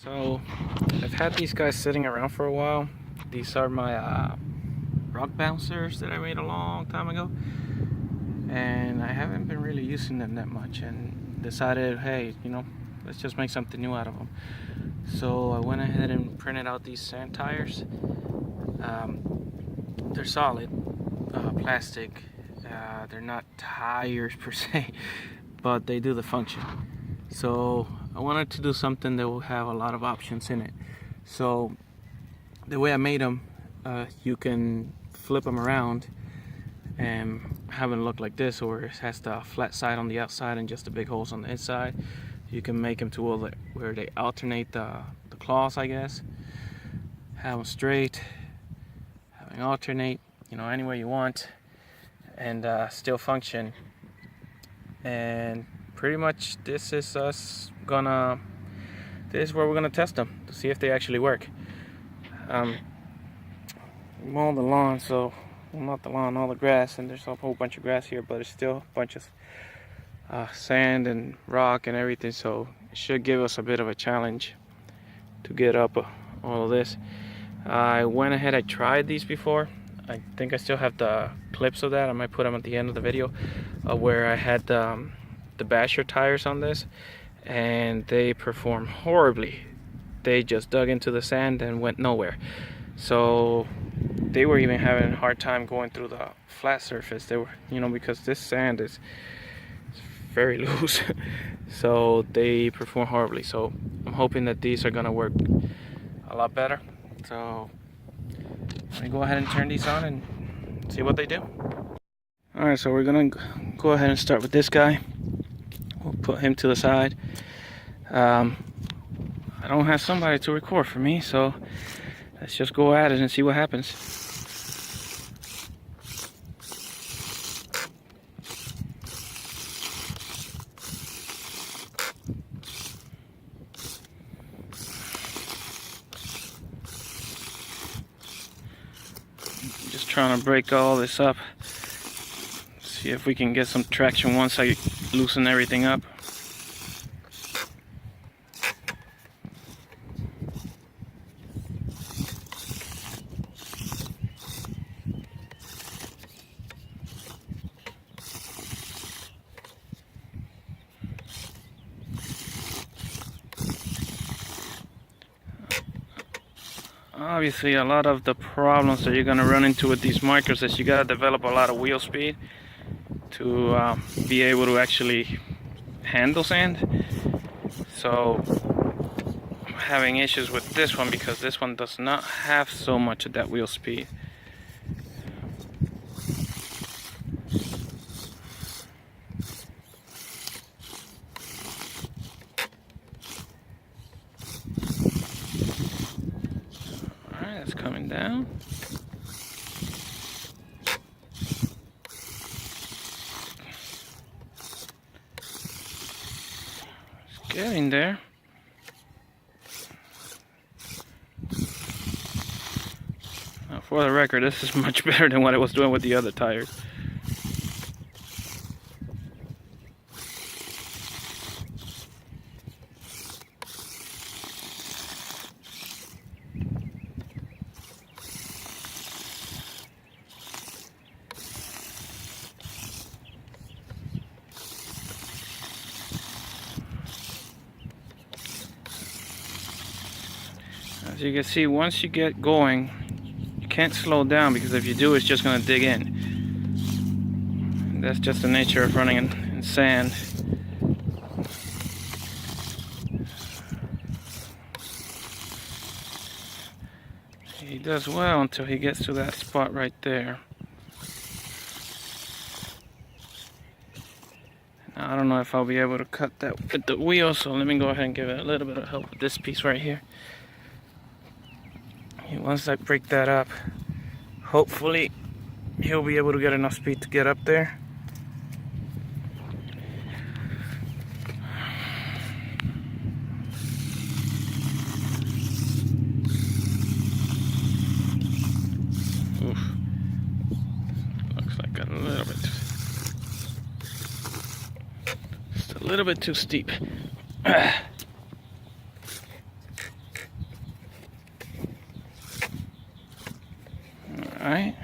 So I've had these guys sitting around for a while. These are my rock bouncers that I made a long time ago, and I haven't been really using them that much, and decided, hey, let's just make something new out of them. So I went ahead and printed out these sand tires. They're solid plastic. They're not tires per se, but they do the function. So I wanted to do something that will have a lot of options in it. So the way I made them, you can flip them around and have them look like this, or it has the flat side on the outside and just the big holes on the inside. You can make them to where they alternate the claws, I guess. Have them straight, have them alternate, any way you want, and still function. And pretty much this is this is where we're gonna test them to see if they actually work. Mow the lawn, so well, not the lawn, all the grass, and there's a whole bunch of grass here, but there's still a bunch of sand and rock and everything, so it should give us a bit of a challenge to get up all of this. I went ahead, I tried these before. I think I still have the clips of that. I might put them at the end of the video, where I had the basher tires on this, and they performed horribly. They just dug into the sand and went nowhere. So they were even having a hard time going through the flat surface. They were, because this sand is very loose. So they perform horribly. So I'm hoping that these are gonna work a lot better. So let me go ahead and turn these on and see what they do. Alright, so we're gonna go ahead and start with this guy. We'll put him to the side. I don't have somebody to record for me, so let's just go at it and see what happens. Just trying to break all this up. See if we can get some traction once I loosen everything up. Obviously, a lot of the problems that you're going to run into with these markers is you got to develop a lot of wheel speed to be able to actually handle sand. So I'm having issues with this one because this one does not have so much of that wheel speed. Alright, it's coming down. Getting there. Now, for the record, this is much better than what I was doing with the other tires. As you can see, once you get going, you can't slow down, because if you do, it's just going to dig in. And that's just the nature of running in sand. He does well until he gets to that spot right there. Now, I don't know if I'll be able to cut that with the wheel, so let me go ahead and give it a little bit of help with this piece right here. Once I break that up, hopefully he'll be able to get enough speed to get up there. Oof. Looks like a little bit, just a little bit too steep. Alright.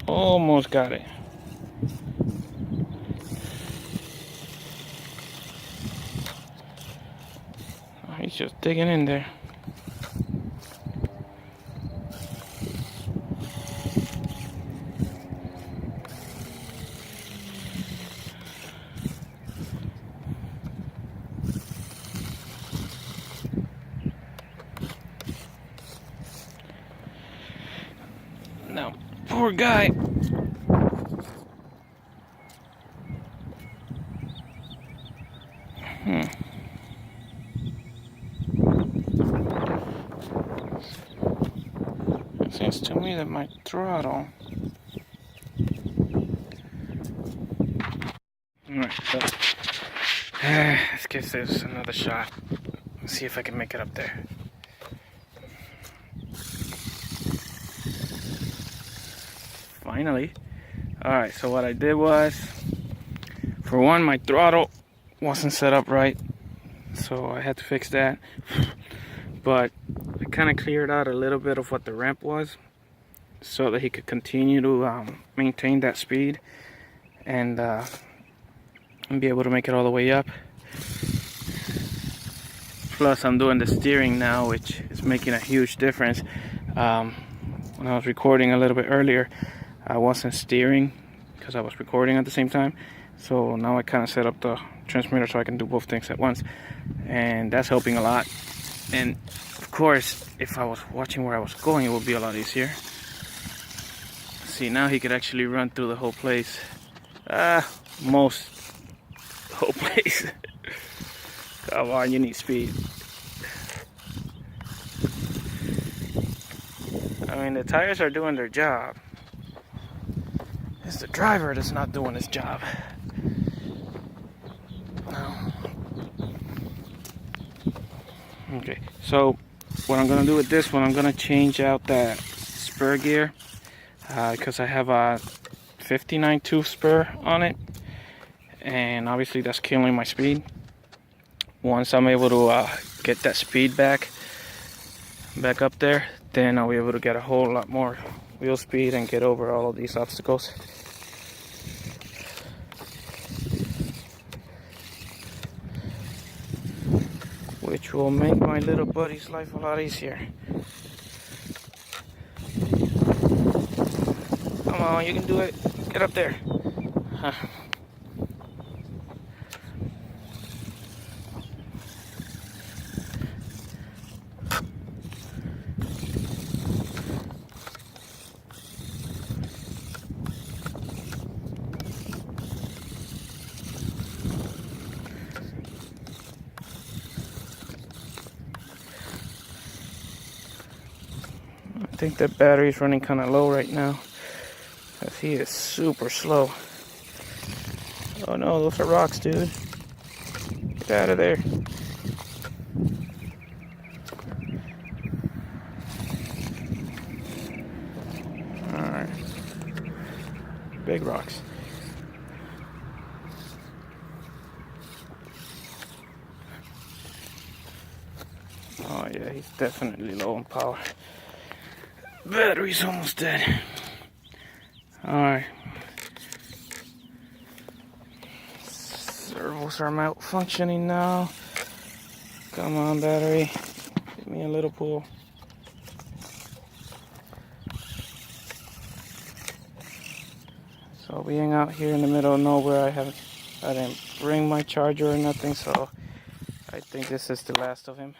Almost got it. He's just digging in there. Now, poor guy. It seems to me that my throttle. Alright, so let's give this another shot. Let's see if I can make it up there. Finally. Alright, so what I did was, for one, my throttle wasn't set up right, so I had to fix that. But I kind of cleared out a little bit of what the ramp was, so that he could continue to maintain that speed and be able to make it all the way up. Plus, I'm doing the steering now, which is making a huge difference. When I was recording a little bit earlier, I wasn't steering because I was recording at the same time. So now I kind of set up the transmitter so I can do both things at once, and that's helping a lot. And of course, if I was watching where I was going, it would be a lot easier. See, now he could actually run through the whole place. Most whole place. Come on, you need speed. I mean, the tires are doing their job. It's the driver that's not doing his job. No. Okay, so what I'm gonna do with this one, I'm gonna change out that spur gear because I have a 59 tooth spur on it, and obviously that's killing my speed. Once I'm able to get that speed back up there, then I'll be able to get a whole lot more wheel speed and get over all of these obstacles. Which will make my little buddy's life a lot easier. Come on, you can do it. Get up there. Huh. I think the battery's running kind of low right now, because he is super slow. Oh no, those are rocks, dude. Get out of there. Alright. Big rocks. Oh yeah, he's definitely low on power. Battery's almost dead. Alright. Servos are malfunctioning now. Come on, battery. Give me a little pull. So being out here in the middle of nowhere, I didn't bring my charger or nothing, so I think this is the last of him.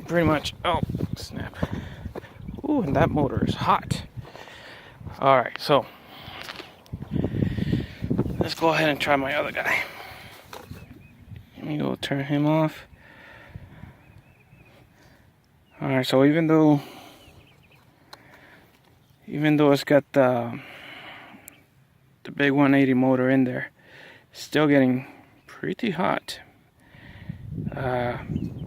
Pretty much. Oh, snap. Ooh, and that motor is hot. Alright, so let's go ahead and try my other guy. Let me go turn him off. Alright, so even though it's got the big 180 motor in there, it's still getting pretty hot.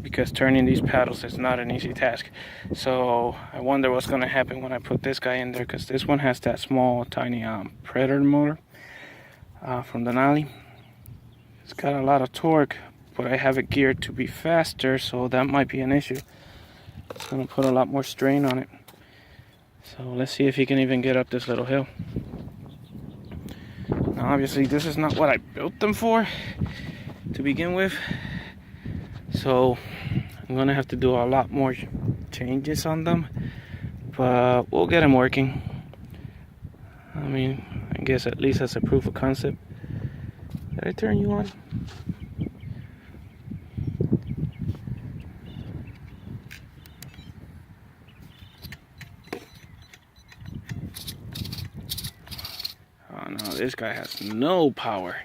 Because turning these paddles is not an easy task. So I wonder what's going to happen when I put this guy in there, because this one has that small tiny Predator motor from Denali. It's got a lot of torque, but I have it geared to be faster, so that might be an issue. It's gonna put a lot more strain on it. So let's see if he can even get up this little hill. Now obviously this is not what I built them for to begin with. So I'm gonna have to do a lot more changes on them. But we'll get them working. I mean, I guess at least that's a proof of concept. Did I turn you on? Oh no, this guy has no power.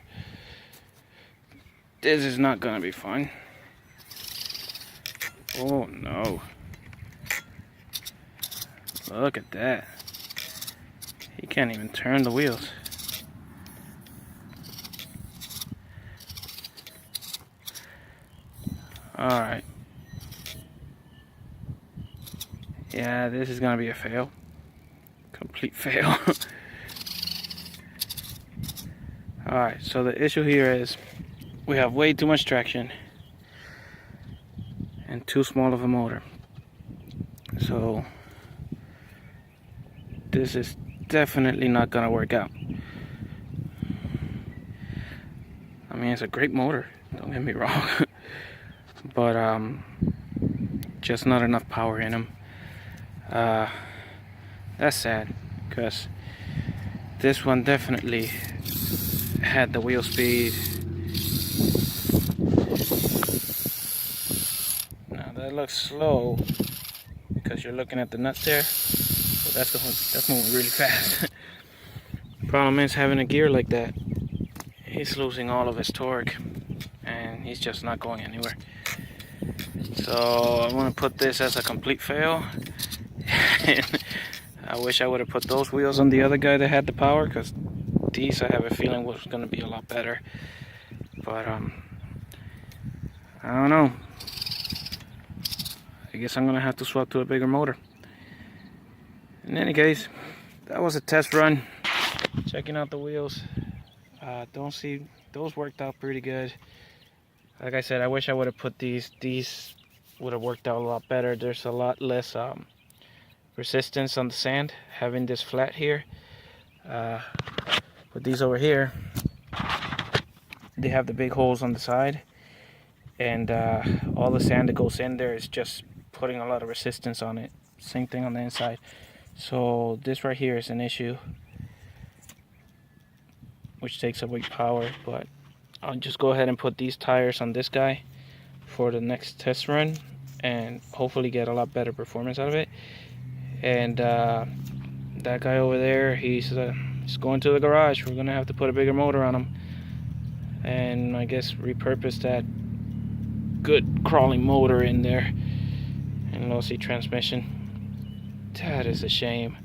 This is not gonna be fun. Oh no. Look at that. He can't even turn the wheels. Alright. Yeah, this is gonna be a fail. Complete fail. Alright, so the issue here is we have way too much traction and too small of a motor. So this is definitely not gonna work out. I mean, it's a great motor, don't get me wrong. But just not enough power in them. That's sad, because this one definitely had the wheel speed. Now that looks slow because you're looking at the nuts there, so that's moving really fast. Problem is, having a gear like that, he's losing all of his torque and he's just not going anywhere. So I'm gonna put this as a complete fail. I wish I would have put those wheels on the other guy that had the power, because these I have a feeling was gonna be a lot better. But I don't know. I guess I'm gonna have to swap to a bigger motor. In any case, that was a test run. Checking out the wheels. Don't see, those worked out pretty good. Like I said, I wish I would have put these would have worked out a lot better. There's a lot less resistance on the sand having this flat here. But these over here, they have the big holes on the side, and all the sand that goes in there is just putting a lot of resistance on it. Same thing on the inside. So this right here is an issue, which takes away power. But I'll just go ahead and put these tires on this guy for the next test run and hopefully get a lot better performance out of it. And that guy over there, he's going to the garage. We're gonna have to put a bigger motor on him, and I guess repurpose that good crawling motor in there, and low-speed transmission. That is a shame.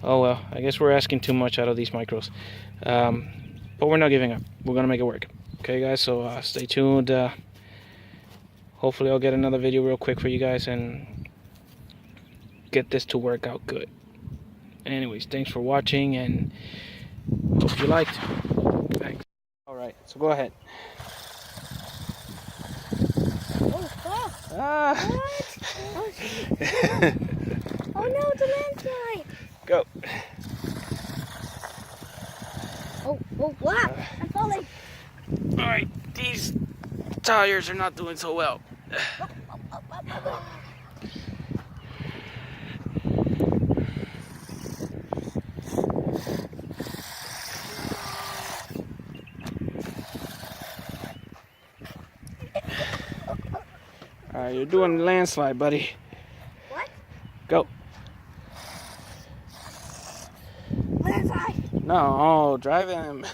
Oh well, I guess we're asking too much out of these micros, but we're not giving up. We're gonna make it work. Okay guys, so stay tuned. Hopefully I'll get another video real quick for you guys and get this to work out good. Anyways, thanks for watching and hope you liked. Thanks. Alright, so go ahead. Oh, fuck. Ah. What? Oh no, it's a landslide. Go. Oh, wow. I'm falling. Alright, these tires are not doing so well. Alright, you're doing a landslide, buddy. What? Go. Landslide. No, drive him.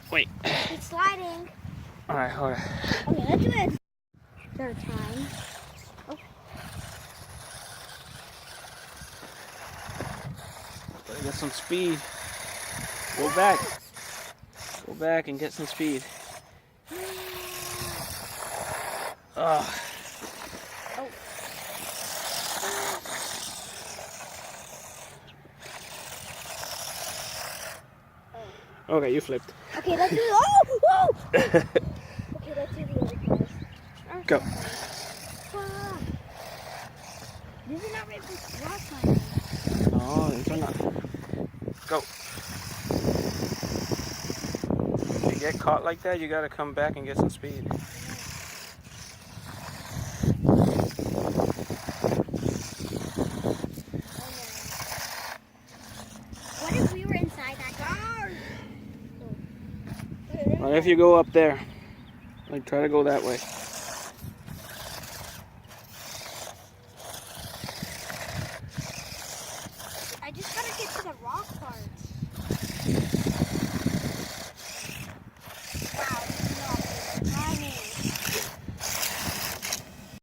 Wait. It's sliding. Alright, hold on. Okay, let's do it. Third time. Oh. Gotta get some speed. Go back. Go back and get some speed. Oh. Okay, you flipped. Okay, let's do the. Oh! Whoa! Okay, let's do the other cars. Go. Ah. These are not right for rock climbing. No, these are not. Go. If you get caught like that, you gotta come back and get some speed. What if we were inside that car? What if you go up there? Like, try to go that way.